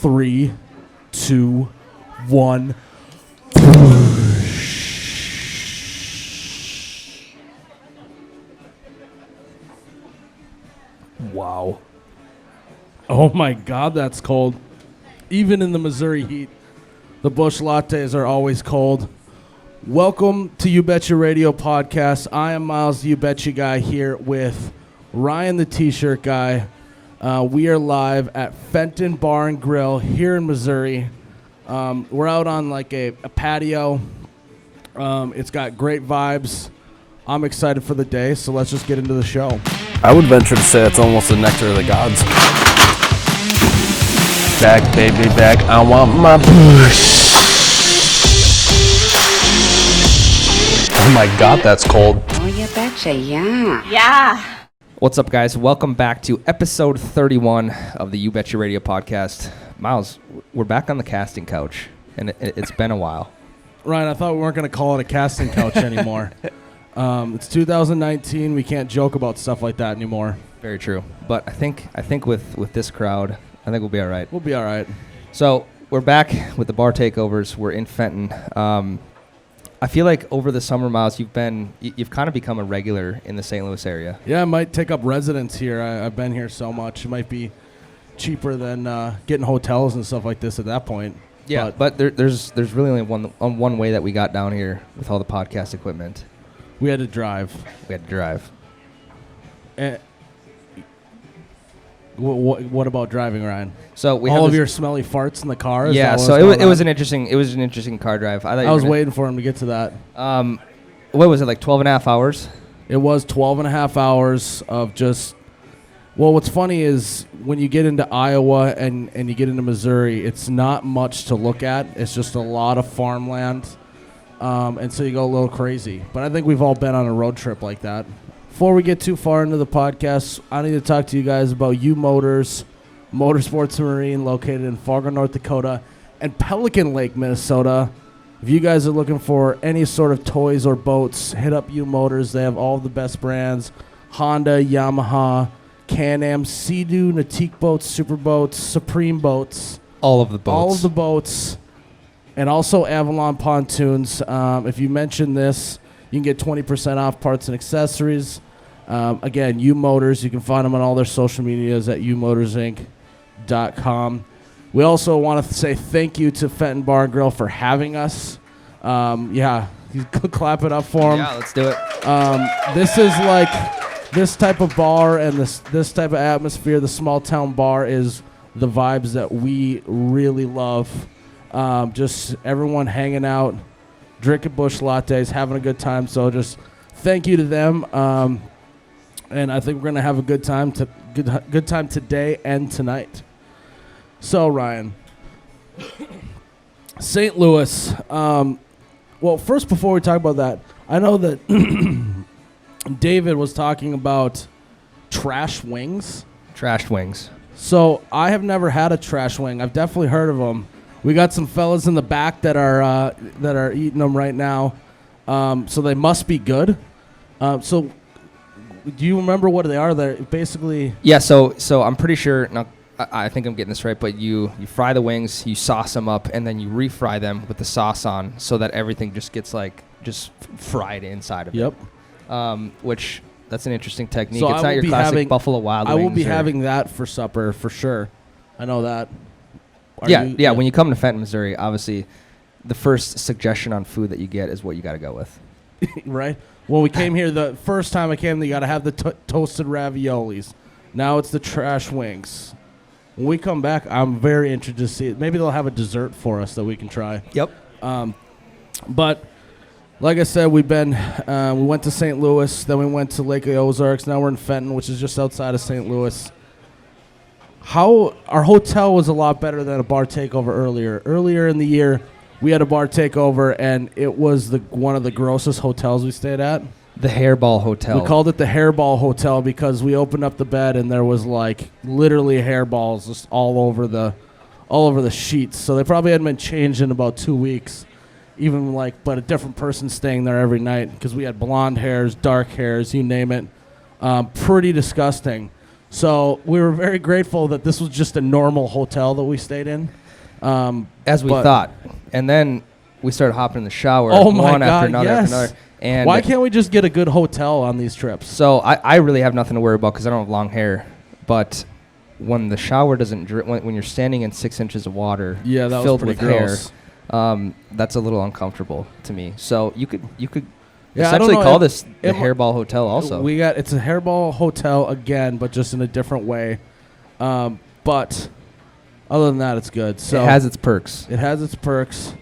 3, 2, 1. Wow. Oh my God, that's cold. Even in the Missouri heat, the Busch lattes are always cold. Welcome to You Betcha Radio Podcast. I am Miles, the You Betcha guy, here with Ryan, the T-shirt guy. We are live at Fenton Bar and Grill here in Missouri. We're out on like a patio. It's got great vibes. I'm excited for the day, so let's just get into the show. I would venture to say it's almost the nectar of the gods. Back, baby, back. I want my push. Oh my God, that's cold. Oh, you betcha, yeah. Yeah. What's up, guys? Welcome back to episode 31 of the You Betcha Radio podcast. Miles, we're back on the casting couch, and it's been a while. Ryan, I thought we weren't going to call it a casting couch anymore. It's 2019. We can't joke about stuff like that anymore. Very true. But I think with this crowd, I think we'll be all right. We'll be all right. So we're back with the bar takeovers. We're in Fenton. I feel like over the summer, Miles, you've kind of become a regular in the St. Louis area. Yeah, I might take up residence here. I've been here so much. It might be cheaper than getting hotels and stuff like this at that point. Yeah, but there's really only one way that we got down here with all the podcast equipment. We had to drive. And what about driving, Ryan? So we all have of your smelly farts in the car. Yeah, so it was an interesting car drive. I was waiting for him to get to that. What was it, like 12 and a half hours? It was 12 and a half hours of just. Well, what's funny is when you get into Iowa and you get into Missouri, it's not much to look at. It's just a lot of farmland. And so you go a little crazy. But I think we've all been on a road trip like that. Before we get too far into the podcast, I need to talk to you guys about U Motors, Motorsports and Marine, located in Fargo, North Dakota, and Pelican Lake, Minnesota. If you guys are looking for any sort of toys or boats, hit up U Motors. They have all the best brands: Honda, Yamaha, Can-Am, Sea-Doo, Nautique boats, Super boats, Supreme boats. All of the boats. And also Avalon pontoons. If you mention this, you can get 20% off parts and accessories. Again, U Motors. You can find them on all their social medias at umotorsinc.com. We also want to say thank you to Fenton Bar and Grill for having us. You clap it up for them. Yeah, let's do it. This is like this type of bar and this type of atmosphere. The small town bar is the vibes that we really love. Just everyone hanging out, drinking Busch lattes, having a good time. So just thank you to them. And I think we're gonna have a good time good time today and tonight. So Ryan, St. Louis. Well, first before we talk about that, I know that David was talking about trash wings. Trashed wings. So I have never had a trash wing. I've definitely heard of them. We got some fellas in the back that are eating them right now. So they must be good. So do you remember what they are? They're basically... Yeah, so I'm pretty sure... Now, I think I'm getting this right, but you fry the wings, you sauce them up, and then you refry them with the sauce on so that everything just gets just fried inside of it. Yep. Which, that's an interesting technique. So it's not your classic Buffalo Wild Wings. I will be having that for supper for sure. I know that. Yeah. When you come to Fenton, Missouri, obviously the first suggestion on food that you get is what you got to go with. Right? Well, we came here the first time I came, you got to have the toasted raviolis. Now it's the trash wings. When we come back, I'm very interested to see it. Maybe they'll have a dessert for us that we can try. Yep. But like I said, we went to St. Louis, then we went to Lake of the Ozarks. Now we're in Fenton, which is just outside of St. Louis. Our hotel was a lot better than a bar takeover earlier. Earlier in the year, we had a bar takeover, and it was one of the grossest hotels we stayed at. The Hairball Hotel. We called it the Hairball Hotel because we opened up the bed and there was like literally hairballs just all over the sheets. So they probably hadn't been changed in about 2 weeks. But a different person staying there every night because we had blonde hairs, dark hairs, you name it. Pretty disgusting. So we were very grateful that this was just a normal hotel that we stayed in. As we thought. And then we started hopping in the shower Oh my one after God, another yes. after another. And why can't we just get a good hotel on these trips? So I really have nothing to worry about because I don't have long hair. But when the shower doesn't drip, when you're standing in 6 inches of water Yeah, that was filled pretty with gross. hair, that's a little uncomfortable to me. So you could Yeah, I don't essentially know, call this the it- Hairball Hotel also. It's a hairball hotel again, but just in a different way. But other than that, it's good. So it has its perks. It has its perks.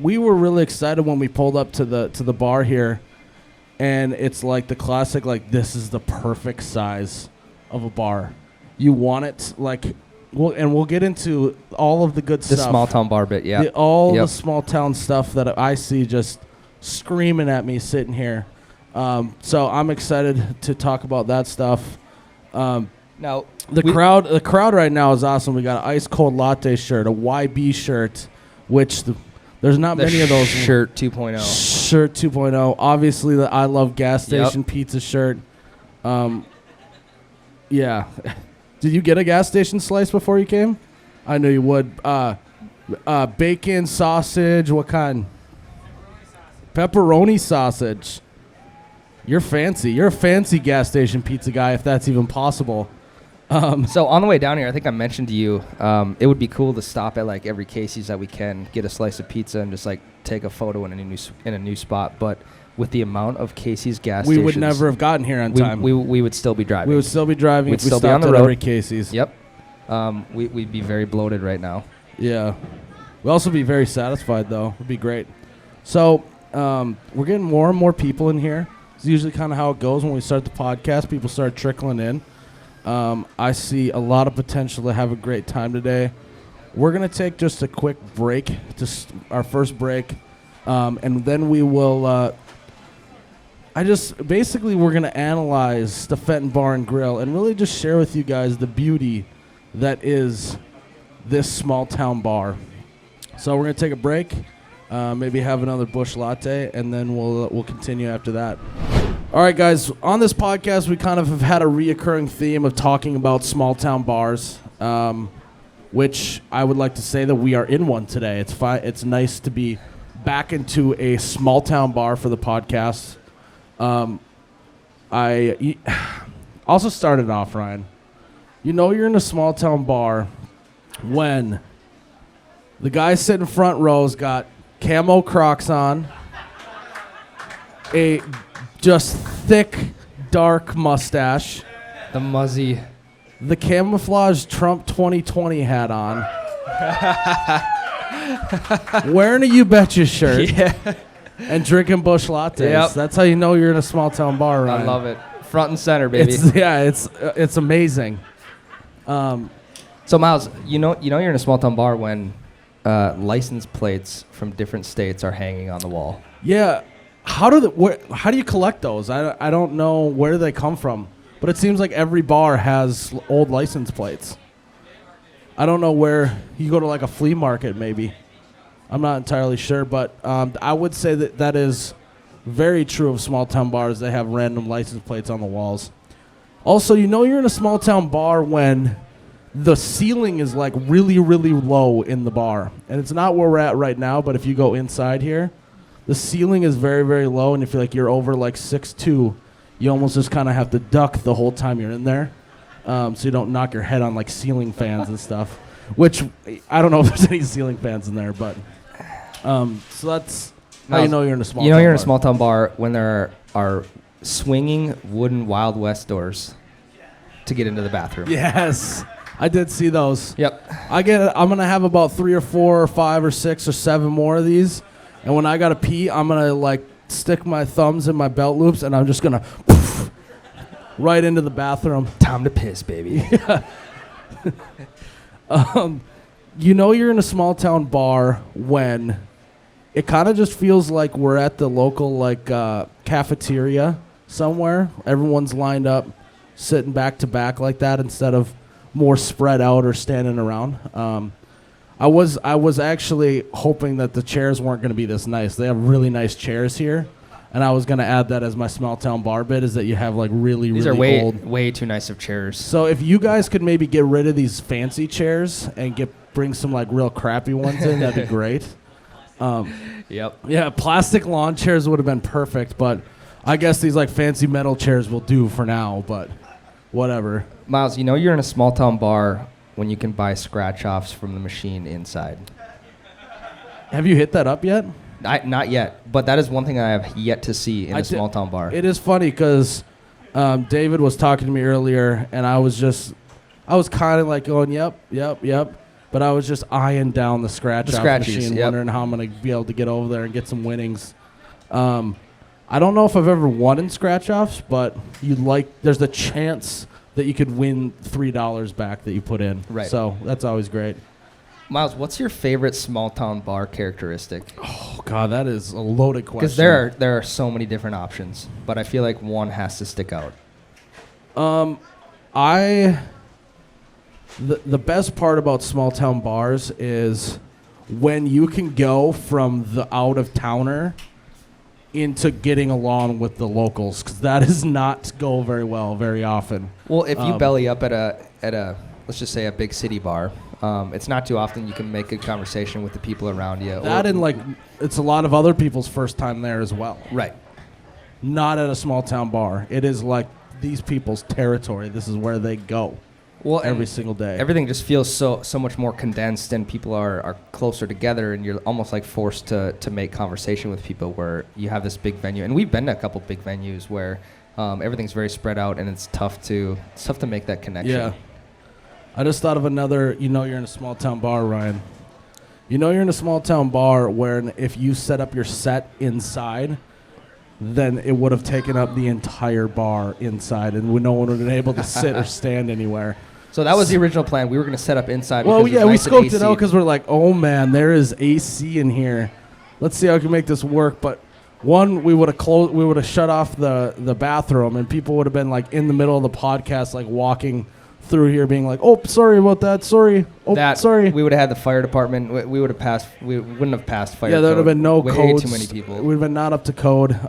We were really excited when we pulled up to the bar here, and it's like the classic, like, this is the perfect size of a bar. You want it like, we'll get into all of the good The stuff. small town bar bit, yeah. The small town stuff that I see just screaming at me sitting here. So I'm excited to talk about that stuff. Now The crowd right now is awesome. We got an ice cold latte shirt, a YB shirt, which there's not many of those. Shirt 2.0. Shirt 2.0. Obviously, the I Love Gas Station Pizza shirt. Yeah. Did you get a gas station slice before you came? I knew you would. Bacon, sausage, what kind? Pepperoni sausage. You're fancy. You're a fancy gas station pizza guy, if that's even possible. So on the way down here, I think I mentioned to you, it would be cool to stop at like every Casey's that we can, get a slice of pizza, and just like take a photo in a new spot. But with the amount of Casey's gas We stations, would never have gotten here on time. we would still be driving. We would still be driving We'd if we still be stopped on the at road. every Casey's. Yep. We'd be very bloated right now. Yeah. We'd also be very satisfied, though. It'd be great. So we're getting more and more people in here. It's usually kind of how it goes when we start the podcast. People start trickling in. I see a lot of potential to have a great time today. We're going to take just a quick break, just our first break, and then we will we're going to analyze the Fenton Bar and Grill and really just share with you guys the beauty that is this small town bar. So we're going to take a break, maybe have another Busch Latte, and then we'll continue after that. All right, guys, on this podcast, we kind of have had a reoccurring theme of talking about small town bars, which I would like to say that we are in one today. It's nice to be back into a small town bar for the podcast. I also started off, Ryan. You know you're in a small town bar when the guy sitting front row's got camo Crocs on, a just thick, dark mustache, The Muzzy. the camouflage Trump 2020 hat on, wearing a You Betcha shirt, and drinking Busch Lattes. Yep. That's how you know you're in a small town bar, Ryan. I love it. Front and center, baby. It's amazing. So Miles, you know you're in a small town bar when license plates from different states are hanging on the wall. Yeah. How do you collect those? I don't know where they come from, but it seems like every bar has old license plates. I don't know where you go to, like a flea market maybe. I'm not entirely sure, but I would say that is very true of small town bars. They have random license plates on the walls. Also, you know you're in a small town bar when the ceiling is like really, really low in the bar. And it's not where we're at right now, but if you go inside here, the ceiling is very, very low, and if you're over like 6'2", you almost just kind of have to duck the whole time you're in there, so you don't knock your head on like ceiling fans and stuff. Which I don't know if there's any ceiling fans in there, but so that's how you know you're in a small. You know town you're in a bar. small town bar when there are swinging wooden Wild West doors to get into the bathroom. Yes, I did see those. Yep. I'm gonna have about 3 or 4 or 5 or 6 or 7 more of these. And when I gotta pee, I'm gonna like stick my thumbs in my belt loops, and I'm just gonna right into the bathroom. Time to piss, baby. You know you're in a small town bar when it kind of just feels like we're at the local like cafeteria somewhere. Everyone's lined up, sitting back to back like that instead of more spread out or standing around. I was actually hoping that the chairs weren't going to be this nice. They have really nice chairs here. and I was gonna add that as my small town bar bit, is that you have like really These really are old. way too nice of chairs. So if you guys could maybe get rid of these fancy chairs and bring some like real crappy ones in, that'd be great. Yep. Yeah, plastic lawn chairs would have been perfect, but I guess these like fancy metal chairs will do for now. But whatever. Miles, you know you're in a small town bar when you can buy scratch offs from the machine inside. Have you hit that up yet? Not yet, but that is one thing I have yet to see in a small town bar. It is funny because David was talking to me earlier, and I was kind of like going, yep. But I was just eyeing down the scratch-off machine, wondering how I'm going to be able to get over there and get some winnings. I don't know if I've ever won in scratch-offs, but there's a chance that you could win $3 back that you put in. Right. So that's always great. Miles, what's your favorite small town bar characteristic? Oh, God, that is a loaded question. Because there are so many different options, but I feel like one has to stick out. The best part about small town bars is when you can go from the out of towner into getting along with the locals, because that does not go very well very often. Well, if you belly up at a let's just say a big city bar, it's not too often you can make good conversation with the people around you. It's a lot of other people's first time there as well. Right. Not at a small town bar. It is like these people's territory. This is where they go. Well, every single day. Everything just feels so much more condensed, and people are closer together, and you're almost like forced to make conversation with people where you have this big venue. And we've been to a couple big venues where everything's very spread out, and it's tough to make that connection. Yeah. I just thought of another, you're in a small town bar, Ryan. You're in a small town bar where if you set up your set inside, then it would have taken up the entire bar inside, and no one would have been able to sit or stand anywhere. So that was the original plan. We were going to set up inside. Well, yeah, we nice scoped it out because we're like, oh, man, there is AC in here. Let's see how we can make this work. But one, we would have shut off the bathroom, and people would have been like in the middle of the podcast, like walking through here being like, oh, sorry about that. Sorry. Oh, sorry. We would have had the fire department. We would have passed. We wouldn't have passed fire. Yeah, there would have been no way codes. Too many people. We would have been not up to code.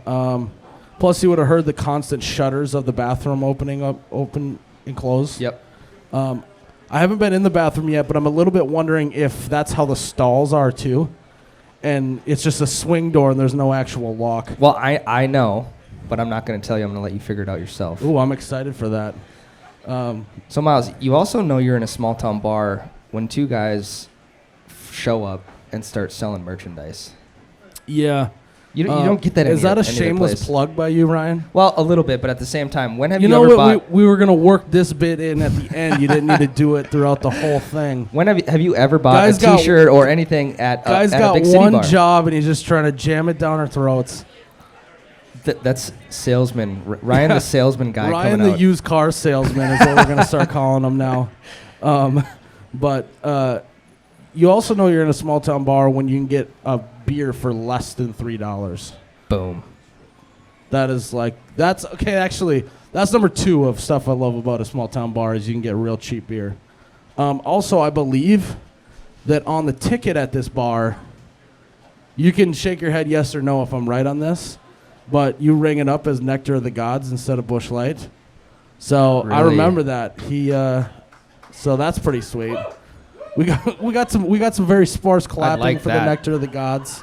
Plus, you would have heard the constant shutters of the bathroom open and close. Yep. I haven't been in the bathroom yet, but I'm a little bit wondering if that's how the stalls are too, and it's just a swing door and there's no actual lock. Well, I know, but I'm not going to tell you. I'm going to let you figure it out yourself. Ooh, I'm excited for that. So, Miles, you also know you're in a small town bar when two guys show up and start selling merchandise. Yeah. You don't get that. Is that a shameless plug by you, Ryan? Well, a little bit, but at the same time, when have you ever bought? We were gonna work this bit in at the end. You didn't need to do it throughout the whole thing. When have you ever bought a T-shirt or anything at a big city bar? Guy's got one job and he's just trying to jam it down our throats. That's salesman Ryan, the salesman guy. Ryan, coming the out. used car salesman is what we're gonna start calling him now. But you also know you're in a small town bar when you can get a beer for less than $3. Boom. That's okay. Actually, that's number 2 of stuff I love about a small town bar is you can get real cheap beer. Also, I believe that on the ticket at this bar, you can shake your head yes or no if I'm right on this, but you ring it up as Nectar of the Gods instead of Busch Light. So really? I remember that. So that's pretty sweet. We got some very sparse clapping for the Nectar of the Gods.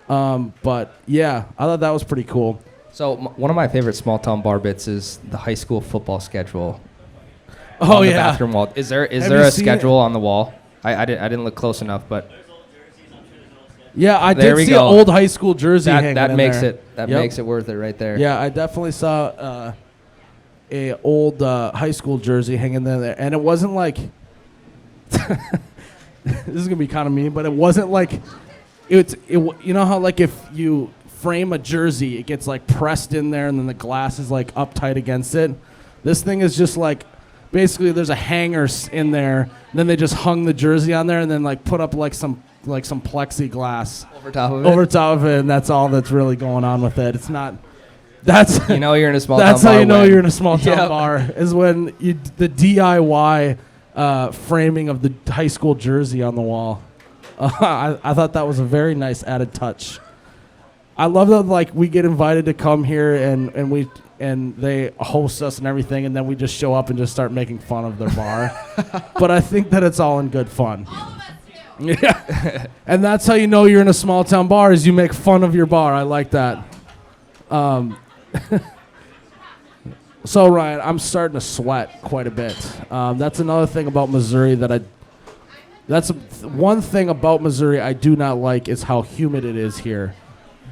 But yeah, I thought that was pretty cool. So one of my favorite small town bar bits is the high school football schedule. Oh on yeah, the bathroom wall. Is there a schedule on the wall? I didn't look close enough, but yeah, I did see an old high school jersey hanging that in makes there. That makes it worth it right there. Yeah, I definitely saw a old high school jersey hanging there, and it wasn't like. This is gonna be kind of mean, but it wasn't like you know how like if you frame a jersey, it gets like pressed in there, and then the glass is like up tight against it. This thing is just like basically there's a hanger in there, and then they just hung the jersey on there, and then like put up like some plexiglass over top of it, and that's all that's really going on with it. It's not. That's you're in a small town bar. That's how you know you're in a small town bar is when the DIY. Framing of the high school jersey on the wall. I thought that was a very nice added touch. I love that like we get invited to come here and they host us and everything, and then we just show up and just start making fun of their bar. But I think that it's all in good fun. Yeah, and that's how you know you're in a small town bar is you make fun of your bar. I like that. So Ryan, I'm starting to sweat quite a bit. That's another thing about Missouri one thing about Missouri I do not like is how humid it is here.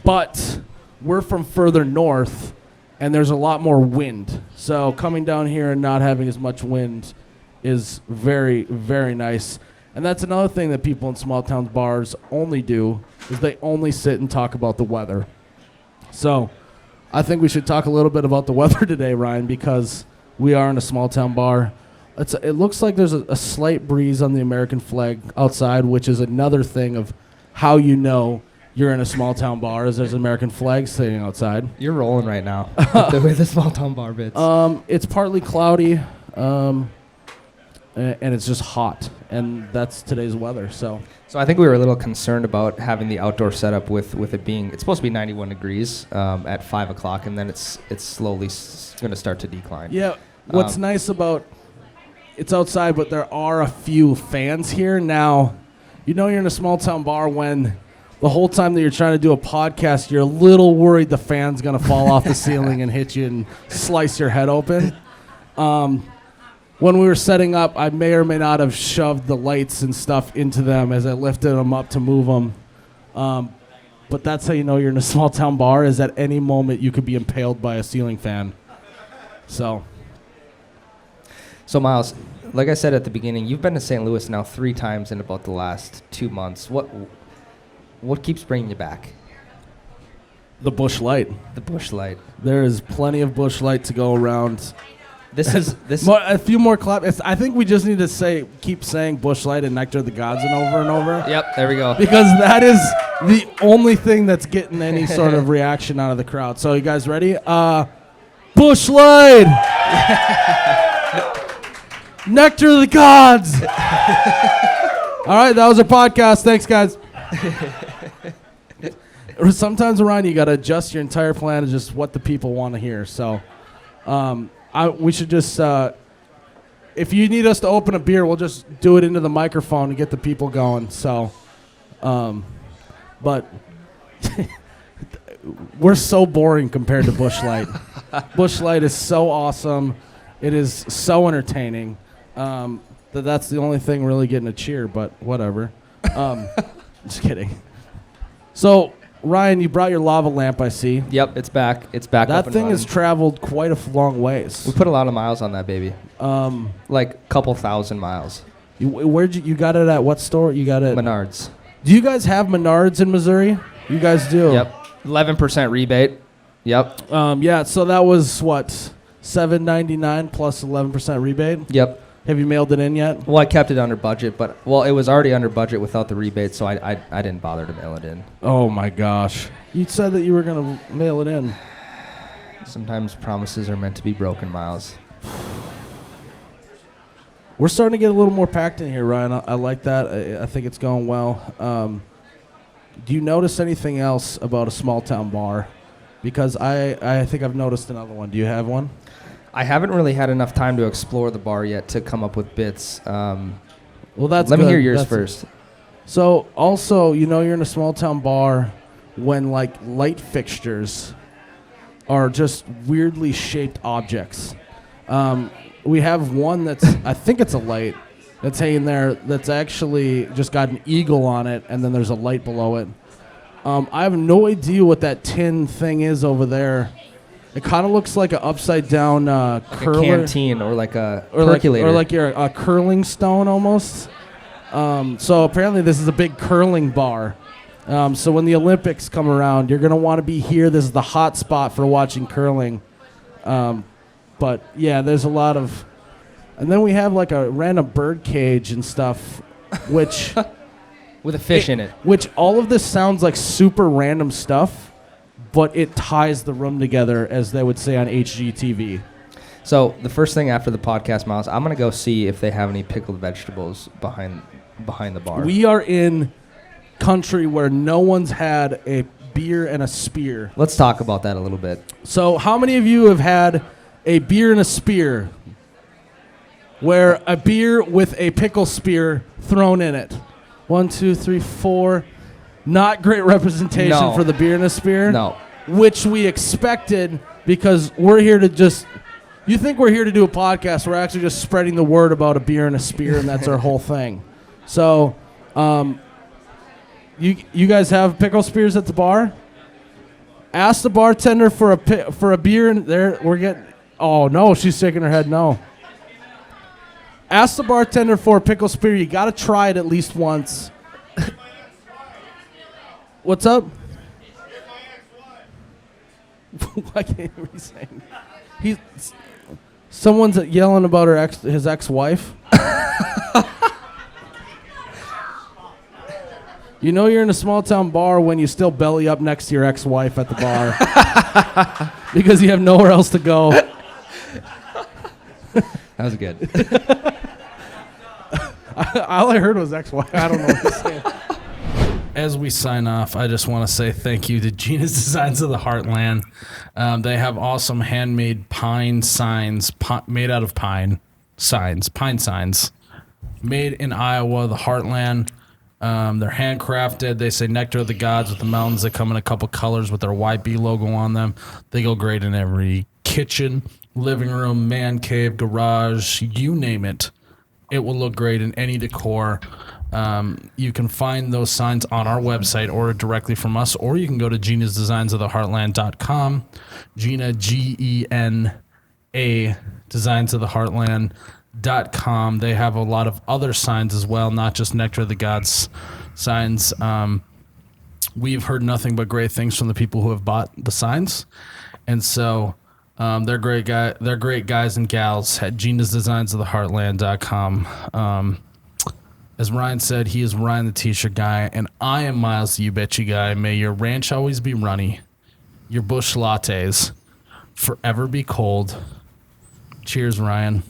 But we're from further north, and there's a lot more wind. So coming down here and not having as much wind is very, very nice. And that's another thing that people in small town bars only do is they only sit and talk about the weather. So I think we should talk a little bit about the weather today, Ryan, because we are in a small town bar. It looks like there's a slight breeze on the American flag outside, which is another thing of how you know you're in a small town bar is there's an American flag sitting outside. You're rolling right now with the small town bar bits. It's partly cloudy, and it's just hot, and that's today's weather. So I think we were a little concerned about having the outdoor setup with it being, it's supposed to be 91 degrees at 5 o'clock, and then it's slowly going to start to decline. Yeah, what's nice about it's outside, but there are a few fans here. Now, you know you're in a small town bar when the whole time that you're trying to do a podcast, you're a little worried the fan's going to fall off the ceiling and hit you and slice your head open. When we were setting up, I may or may not have shoved the lights and stuff into them as I lifted them up to move them. But that's how you know you're in a small town bar is at any moment you could be impaled by a ceiling fan. So Miles, like I said at the beginning, you've been to St. Louis now 3 times in about the last 2 months. What keeps bringing you back? the Busch Light. The Busch Light. There is plenty of Busch Light to go around. A few more claps. I think we just need to keep saying Busch Light and Nectar of the Gods and over. Yep, there we go. Because that is the only thing that's getting any sort of reaction out of the crowd. So you guys ready? Busch Light! Nectar of the Gods! All right, that was our podcast. Thanks, guys. Sometimes, Ryan, you got to adjust your entire plan to just what the people want to hear. So we should just, if you need us to open a beer, we'll just do it into the microphone and get the people going. So, but we're so boring compared to Busch Light. Busch Light is so awesome. It is so entertaining. That's the only thing really getting a cheer, but whatever. Just kidding. So, Ryan, you brought your lava lamp, I see. Yep, it's back. It's back. That up and thing running. has traveled quite a long ways. We put a lot of miles on that baby. Like a couple thousand miles. You got it at what store? You got it Menards. Do you guys have Menards in Missouri? You guys do. Yep. 11% rebate. Yep. Yeah. So that was what, $7.99 plus 11% rebate. Yep. Have you mailed it in yet? Well, I kept it under budget, but it was already under budget without the rebate, so I didn't bother to mail it in. Oh my gosh! You said that you were gonna mail it in. Sometimes promises are meant to be broken, Miles. We're starting to get a little more packed in here, Ryan. I like that. I think it's going well. Do you notice anything else about a small town bar? Because I think I've noticed another one. Do you have one? I haven't really had enough time to explore the bar yet to come up with bits. Well, that's Let me good. hear yours first. So, also, you're in a small town bar when, like, light fixtures are just weirdly shaped objects. We have one that's, I think it's a light, that's hanging there that's actually just got an eagle on it, and then there's a light below it. I have no idea what that tin thing is over there. It kind of looks like an upside down curler. A canteen or like a percolator. Or like a curling stone almost. So apparently this is a big curling bar. So when the Olympics come around, you're going to want to be here. This is the hot spot for watching curling. But yeah, there's a lot of... And then we have like a random bird cage and stuff, which... With a fish in it. Which all of this sounds like super random stuff. But it ties the room together, as they would say on HGTV. So the first thing after the podcast, Miles, I'm going to go see if they have any pickled vegetables behind the bar. We are in country where no one's had a beer and a spear. Let's talk about that a little bit. So how many of you have had a beer and a spear, where a beer with a pickle spear thrown in it? 1, 2, 3, 4. Not great representation No. for the beer and a spear. No. Which we expected, because we're here to just... You think we're here to do a podcast? We're actually just spreading the word about a beer and a spear, and that's our whole thing. So, you guys have pickle spears at the bar? Ask the bartender for a beer, and there we're getting... Oh, no, she's shaking her head no. Ask the bartender for a pickle spear. You got to try it at least once. What's up? I can't hear what he's saying. Someone's yelling about his ex-wife. You know you're in a small-town bar when you still belly up next to your ex-wife at the bar. Because you have nowhere else to go. That was good. All I heard was ex-wife. I don't know what he's saying. As we sign off, I just want to say thank you to Gina's Designs of the Heartland. They have awesome handmade pine signs, made out of pine signs, made in Iowa, the Heartland. They're handcrafted. They say Nectar of the Gods with the mountains. They come in a couple colors with their YB logo on them. They go great in every kitchen, living room, man cave, garage, you name it. It will look great in any decor. You can find those signs on our website or directly from us, or you can go to Gina'sDesignsOfTheHeartland.com. Gina, Gena, designsoftheheartland.com. They have a lot of other signs as well, not just Nectar of the Gods signs. We've heard nothing but great things from the people who have bought the signs, and so they're great guys and gals at GenasDesignsOfTheHeartland.com. As Ryan said, he is Ryan the T-shirt guy, and I am Miles the You Betcha guy. May your ranch always be runny, your bush lattes forever be cold. Cheers, Ryan.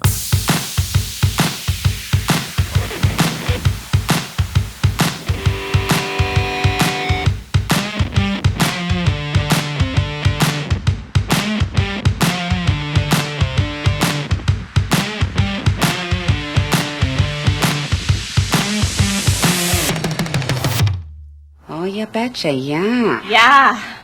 Oh, you betcha, yeah. Yeah.